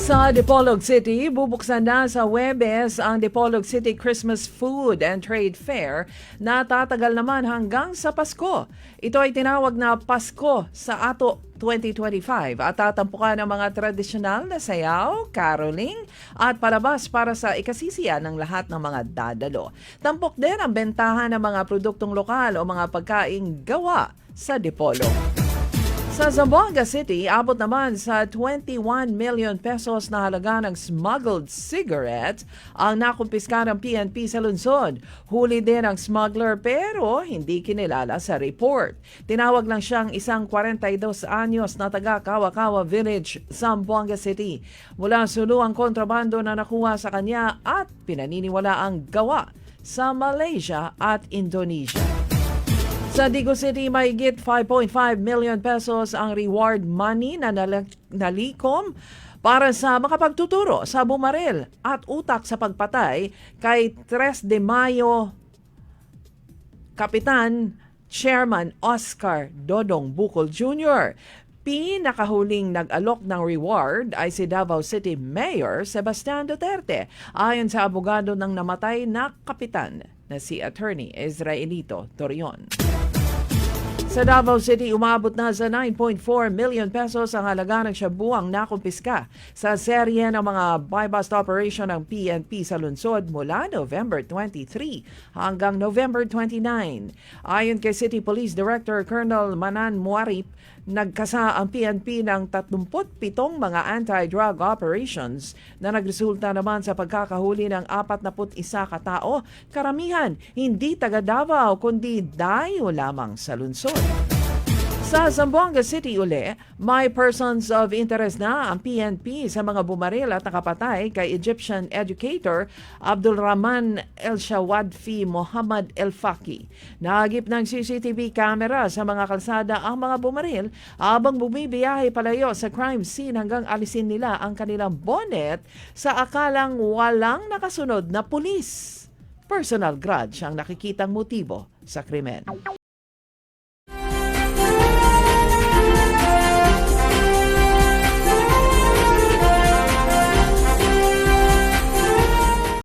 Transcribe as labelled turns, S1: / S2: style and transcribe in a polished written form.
S1: Sa Dipolog City, bubuksan na sa Huwebes ang Dipolog City Christmas Food and Trade Fair na tatagal naman hanggang sa Pasko. Ito ay tinawag na Pasko sa Ato 2025 at tatampukan ng mga tradisyonal na sayaw, caroling at palabas para sa ikasisiya ng lahat ng mga dadalo. Tampok din ang bentahan ng mga produktong lokal o mga pagkaing gawa sa Dipolog. Sa Zamboanga City, abot naman sa 21 million pesos na halaga ng smuggled cigarettes ang nakumpiska ng PNP sa lungsod. Huli din ang smuggler pero hindi kinilala sa report. Tinawag lang siyang isang 42 anyos na taga Kawakawa Village, Zamboanga City. Mula Sulu ang kontrabando na nakuha sa kanya at pinaniniwala ang gawa sa Malaysia at Indonesia. Sa Digo City, mahigit 5.5 million pesos ang reward money na nalikom para sa makapagtuturo sa bumaril at utak sa pagpatay kay 3 de Mayo Kapitan Chairman Oscar Dodong Bukol Jr. Pinakahuling nag-alok ng reward ay si Davao City Mayor Sebastian Duterte ayon sa abogado ng namatay na kapitan na si Attorney Israelito Torion. Sa Davao City, umabot na sa 9.4 million pesos ang halaga ng shabuang nakumpiska sa serye ng mga buy-bust operation ng PNP sa lungsod mula November 23 hanggang November 29. Ayon kay City Police Director Colonel Manan Muarip, nagkasa ang PNP ng 37 mga anti-drug operations na nagresulta naman sa pagkakahuli ng 41 katao, karamihan hindi taga Davao kundi dayo lamang sa lungsod. Sa Zamboanga City uli, may persons of interest na ang PNP sa mga bumaril at nakapatay kay Egyptian educator Abdul Rahman El Shawadfi Muhammad El Faki. Nahagip ng CCTV camera sa mga kalsada ang mga bumaril habang bumibiyahe palayo sa crime scene hanggang alisin nila ang kanilang bonnet sa akalang walang nakasunod na pulis. Personal grudge ang nakikitang motibo sa krimen.